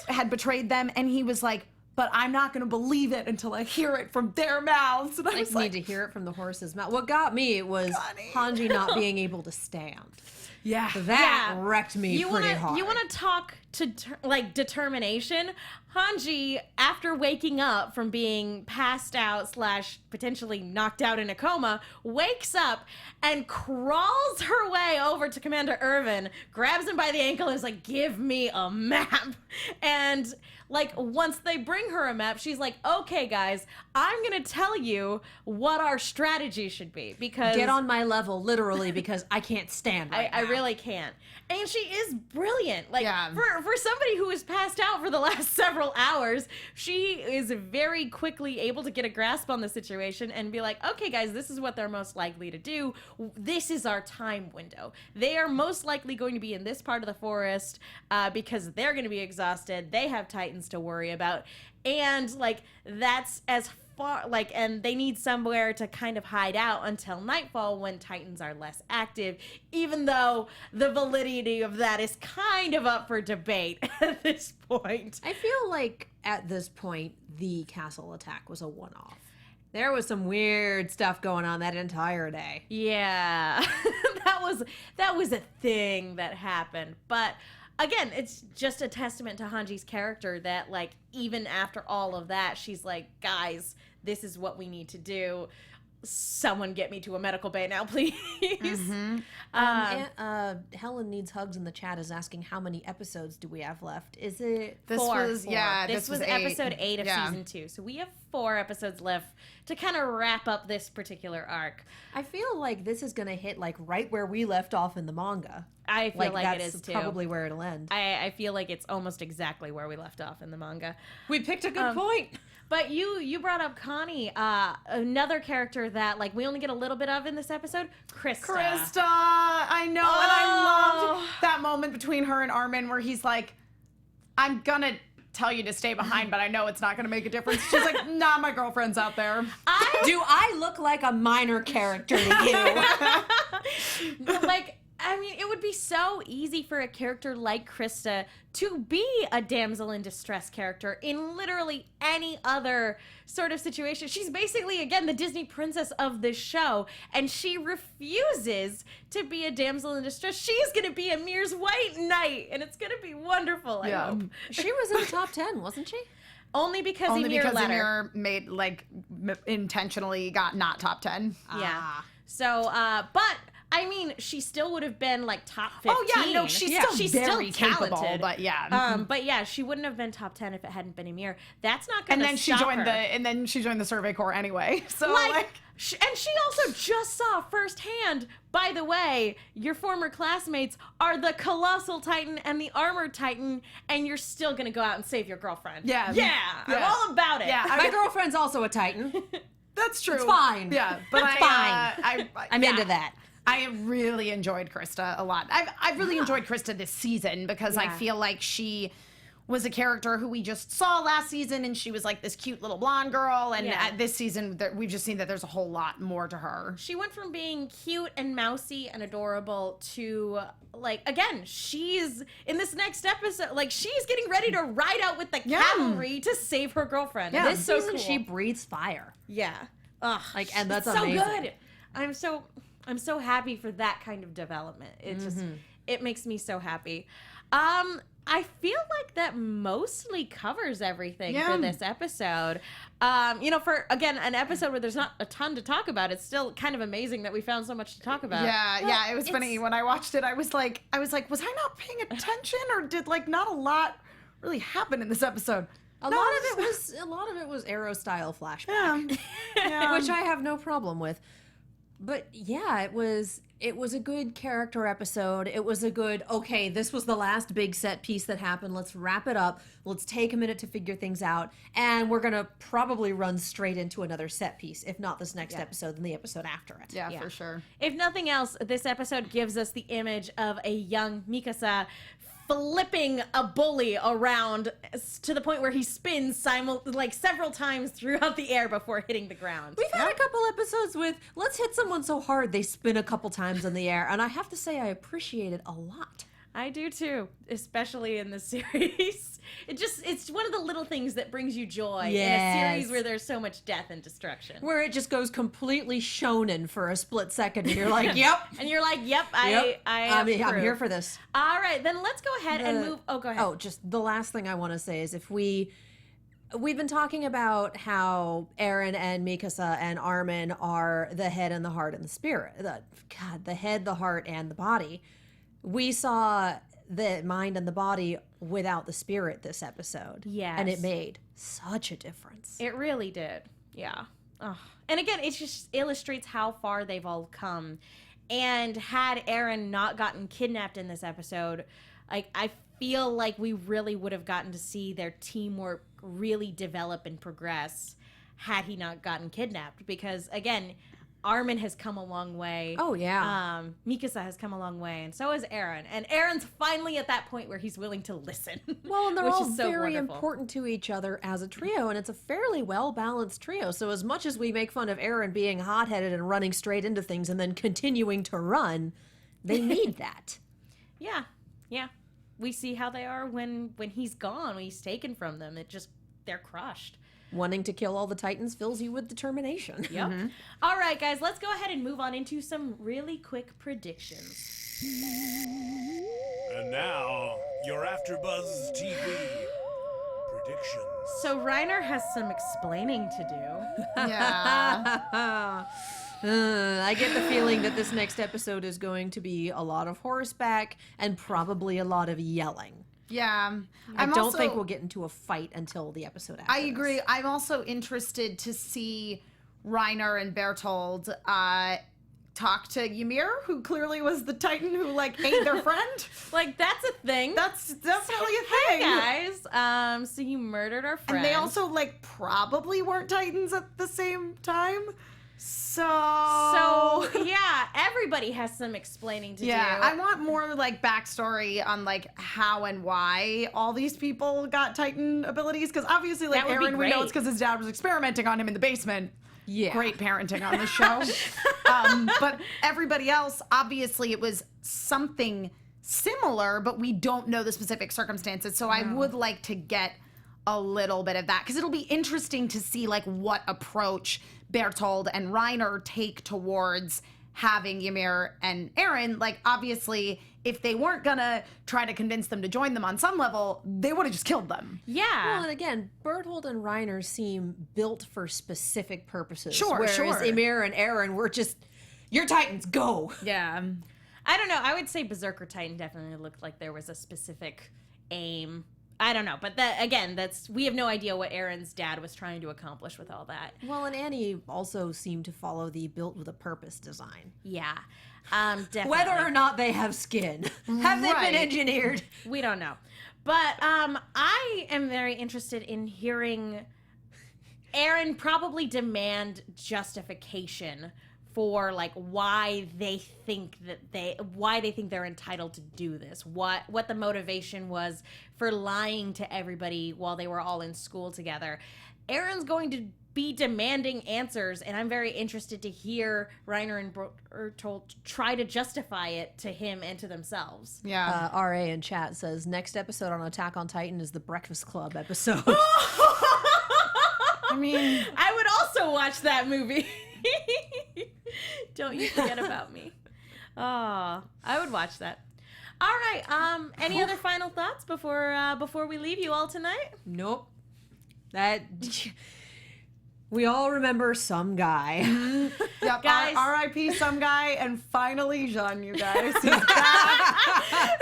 had betrayed them, and he was like, but I'm not going to believe it until I hear it from their mouths. And I was need to hear it from the horse's mouth. What got me was Hanji not being able to stand. Yeah. That wrecked me pretty hard. You want to talk to like determination? Hanji, after waking up from being passed out / potentially knocked out in a coma, wakes up and crawls her way over to Commander Irvin, grabs him by the ankle and is like, give me a map. And like, once they bring her a map, she's like, okay, guys, I'm going to tell you what our strategy should be, because... Get on my level, literally, because I can't stand right now. I really can't. And she is brilliant. Like, for somebody who has passed out for the last several hours, she is very quickly able to get a grasp on the situation and be like, okay, guys, this is what they're most likely to do. This is our time window. They are most likely going to be in this part of the forest because they're going to be exhausted. They have Titans to worry about. And, like, that's as far, like, and they need somewhere to kind of hide out until nightfall when Titans are less active, even though the validity of that is kind of up for debate at this point. I feel like at this point, the castle attack was a one-off. There was some weird stuff going on that entire day. Yeah, that was a thing that happened, but again, it's just a testament to Hanji's character that, like, even after all of that, she's like, guys, this is what we need to do. Someone get me to a medical bay now, please. Helen Needs Hugs in the chat is asking, how many episodes do we have left? Is it This four? was This was episode 8 of season 2. So we have 4 episodes left to kind of wrap up this particular arc. I feel like this is going to hit like right where we left off in the manga. I feel like that's it is too. Probably where it'll end. I feel like it's almost exactly where we left off in the manga. We picked a good point. But you brought up Connie, another character that, like, we only get a little bit of in this episode, Krista. I know, and I loved that moment between her and Armin where he's like, I'm gonna tell you to stay behind, but I know it's not gonna make a difference. She's like, nah, my girlfriend's out there. Do I look like a minor character to you? Like, I mean, it would be so easy for a character like Krista to be a damsel in distress character in literally any other sort of situation. She's basically, again, the Disney princess of this show, and she refuses to be a damsel in distress. She's going to be Amir's white knight, and it's going to be wonderful, I hope. She was in the top 10, wasn't she? Only because Amir made, like, intentionally got not top 10. Yeah. So, but... I mean, she still would have been like top 15. Oh yeah, no, she's very talented, capable, but yeah. But yeah, she wouldn't have been top 10 if it hadn't been Amir. That's not going to stop her. And then she joined the Survey Corps anyway. So and she also just saw firsthand, by the way, your former classmates are the Colossal Titan and the Armored Titan, and you're still going to go out and save your girlfriend. Yeah. I'm all about it. Yeah, my girlfriend's also a Titan. That's true. It's fine. Yeah, but I'm into that. I really enjoyed Krista a lot. I've really enjoyed Krista this season because I feel like she was a character who we just saw last season, and she was like this cute little blonde girl. And this season, we've just seen that there's a whole lot more to her. She went from being cute and mousy and adorable to, like, again, she's in this next episode, like, she's getting ready to ride out with the cavalry to save her girlfriend. Yeah, this season cool. she breathes fire. Yeah. Ugh, like, and that's so amazing. good. I'm so happy for that kind of development. It just it makes me so happy. I feel like that mostly covers everything for this episode. For, again, an episode where there's not a ton to talk about, it's still kind of amazing that we found so much to talk about. Yeah, it was funny. When I watched it, I was like, was I not paying attention, or did, like, not a lot really happen in this episode? A lot of it was Arrow style flashback, which I have no problem with. But yeah, it was a good character episode. It was a good, okay, this was the last big set piece that happened. Let's wrap it up. Let's take a minute to figure things out. And we're going to probably run straight into another set piece, if not this next episode, then the episode after it. Yeah, for sure. If nothing else, this episode gives us the image of a young Mikasa flipping a bully around to the point where he spins several times throughout the air before hitting the ground. We've had a couple episodes with, let's hit someone so hard they spin a couple times in the air, and I have to say I appreciate it a lot. I do too, especially in this series. It's one of the little things that brings you joy in a series where there's so much death and destruction. Where it just goes completely shonen for a split second, and you're like, yep. And you're like, yep, I'm here for this. All right, then let's go ahead and move. Oh, go ahead. Oh, just the last thing I want to say is we've been talking about how Eren and Mikasa and Armin are the head and the heart and the spirit. The head, the heart, and the body. We saw the mind and the body without the spirit this episode. Yes. And it made such a difference. It really did. Yeah. Oh. And again, it just illustrates how far they've all come. And had Eren not gotten kidnapped in this episode, I feel like we really would have gotten to see their teamwork really develop and progress had he not gotten kidnapped. Because, again, Armin has come a long way. Oh, yeah. Mikasa has come a long way, and so has Eren. And Eren's finally at that point where he's willing to listen. Well, and they're all very wonderful. important to each other as a trio, and it's a fairly well-balanced trio. So as much as we make fun of Eren being hot-headed and running straight into things and then continuing to run, they need that. Yeah. We see how they are when he's gone, when he's taken from them. They're crushed. Wanting to kill all the Titans fills you with determination. Yep. All right, guys, let's go ahead and move on into some really quick predictions. And now, your AFTERBUZZ TV predictions. So Reiner has some explaining to do. Yeah. I get the feeling that this next episode is going to be a lot of horseback and probably a lot of yelling. Yeah. I don't think we'll get into a fight until the episode after. I agree. I'm also interested to see Reiner and Bertold talk to Ymir, who clearly was the Titan who ate their friend. That's a thing. That's definitely a thing. Hey guys, so you murdered our friend. And they also probably weren't Titans at the same time. So yeah, everybody has some explaining to do. Yeah, I want more backstory on how and why all these people got Titan abilities, because obviously Eren, we know it's because his dad was experimenting on him in the basement. Yeah, great parenting on the show. But everybody else, obviously, it was something similar, but we don't know the specific circumstances. So I would like to get a little bit of that, because it'll be interesting to see what approach Bertold and Reiner take towards having Ymir and Eren. Obviously, if they weren't gonna try to convince them to join them on some level, they would have just killed them. Yeah. Well, and again, Bertold and Reiner seem built for specific purposes. Sure. Whereas Ymir and Eren were just, you're Titans, go. Yeah. I don't know. I would say Berserker Titan definitely looked like there was a specific aim. I don't know, but we have no idea what Eren's dad was trying to accomplish with all that. Well, and Annie also seemed to follow the built with a purpose design. Yeah, definitely. Whether or not they have skin. Have they been engineered? We don't know. But I am very interested in hearing Eren probably demand justification for like why they think they're entitled to do this, what the motivation was for lying to everybody while they were all in school together. Aaron's going to be demanding answers, and I'm very interested to hear Reiner and Bertolt try to justify it to him and to themselves. Yeah. RA in chat says, next episode on Attack on Titan is the Breakfast Club episode. I mean, I would also watch that movie. Don't you forget about me. Oh, I would watch that. All right. Any other final thoughts before we leave you all tonight? Nope. That... We all remember Some Guy. Yep, Guys. R.I.P. Some Guy, and finally Jean, you guys. He's back.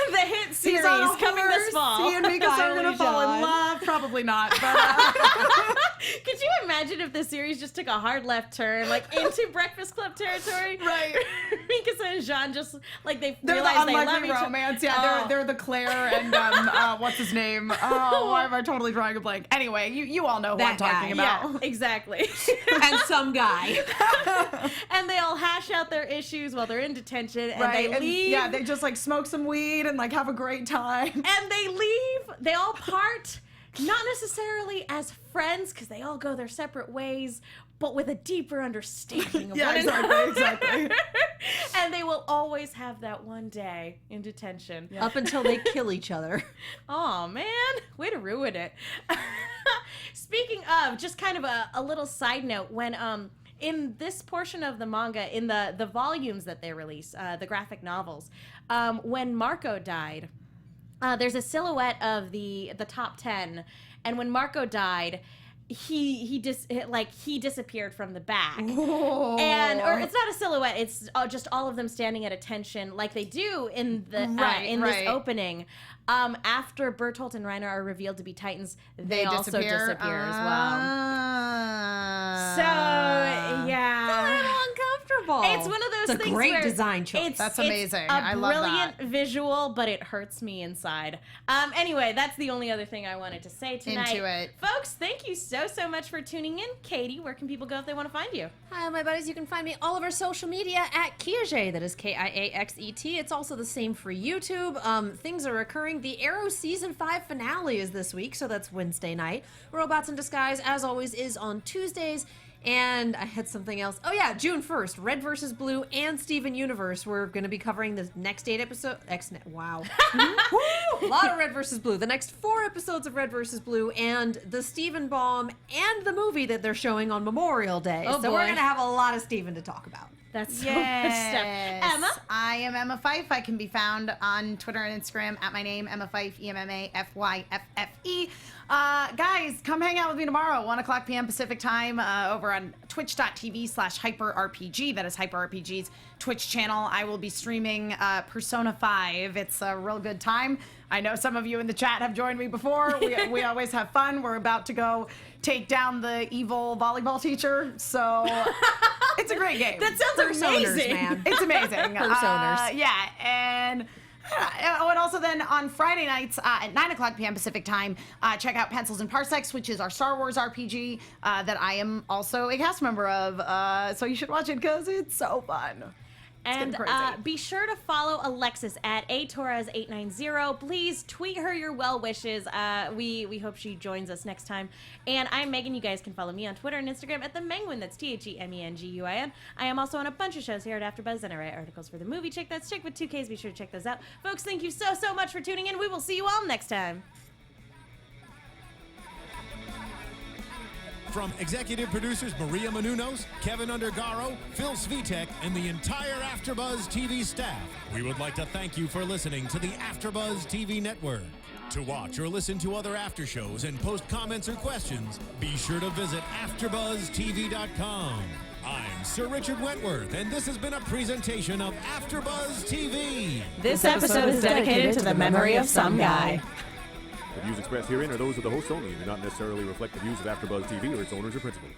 The hit series He's on a coming horse. this fall. He and Mika are Finally, gonna fall in Jean. love. Probably not, but Could you imagine if the series just took a hard left turn, like into Breakfast Club territory? Right. Mikasa and Jean just like they're realize the they love unlikely each other. romance. Yeah, Oh. they're the Claire and what's his name? Oh, why am I totally drawing a blank? Anyway, you all know who I'm That talking guy. about. Yeah, exactly. And Some Guy. And they all hash out their issues while they're in detention, and Right, they leave. yeah, they just like smoke some weed and like have a great time. And they leave. They all part, not necessarily as friends, because they all go their separate ways, but with a deeper understanding of Yeah, one exactly, another. exactly. And they will always have that one day in detention. Up until they kill each other. Oh man, way to ruin it. Speaking of, just kind of a little side note, when in this portion of the manga, in the volumes that they release, the graphic novels, when Marco died, there's a silhouette of the top 10, and when Marco died, he disappeared from the back. And or it's not a silhouette, it's just all of them standing at attention like they do in the this opening. After Bertolt and Reiner are revealed to be Titans, they also disappear as well. So yeah, A little uncomfortable. it's one of those It's a things great where design choice. That's it's amazing. a I love brilliant that. visual, but it hurts me inside. Anyway, that's the only other thing I wanted to say tonight. Into it. Folks, thank you so much for tuning in. Katie, where can people go if they want to find you? Hi, my buddies. You can find me all over social media at Kiaxet. That is Kiaxet. It's also the same for YouTube. Things are occurring. The Arrow Season 5 finale is this week, so that's Wednesday night. Robots in Disguise, as always, is on Tuesdays. And I had something else. Oh yeah, June 1st, Red vs. Blue and Steven Universe. We're going to be covering the next 8 episodes. Wow. A lot of Red vs. Blue. The next 4 episodes of Red vs. Blue and the Steven Bomb and the movie that they're showing on Memorial Day. Oh, so boy. we're going to have a lot of Steven to talk about. That's so much stuff. Emma? I am Emma Fyffe. I can be found on Twitter and Instagram at my name, Emma Fyffe, EMMAFYFFE. Guys, come hang out with me tomorrow, 1 o'clock p.m. Pacific time, over on twitch.tv/hyperrpg. That is HyperRPG's Twitch channel. I will be streaming Persona 5. It's a real good time. I know some of you in the chat have joined me before. We always have fun. We're about to go take down the evil volleyball teacher, so it's a great game. That sounds Personers, amazing. man. It's amazing. Personers. Yeah, and also then on Friday nights at 9 o'clock p.m. Pacific time, check out Pencils and Parsecs, which is our Star Wars RPG that I am also a cast member of. So you should watch it because it's so fun. And crazy. be sure to follow Alexis at atorres890. Please tweet her your well wishes. We hope she joins us next time. And I'm Megan. You guys can follow me on Twitter and Instagram at the Menguin. That's TheMenguin. I am also on a bunch of shows here at AfterBuzz, and I write articles for the Movie Chick. That's Chick with 2 Ks. Be sure to check those out. Folks, thank you so much for tuning in. We will see you all next time. From executive producers Maria Menounos, Kevin Undergaro, Phil Svitek, and the entire AfterBuzz TV staff, we would like to thank you for listening to the AfterBuzz TV network. To watch or listen to other after shows and post comments or questions, be sure to visit AfterBuzzTV.com. I'm Sir Richard Wentworth, and this has been a presentation of AfterBuzz TV. This episode is dedicated to the memory of some guy. The views expressed herein are those of the host only and do not necessarily reflect the views of AfterBuzz TV or its owners or principals.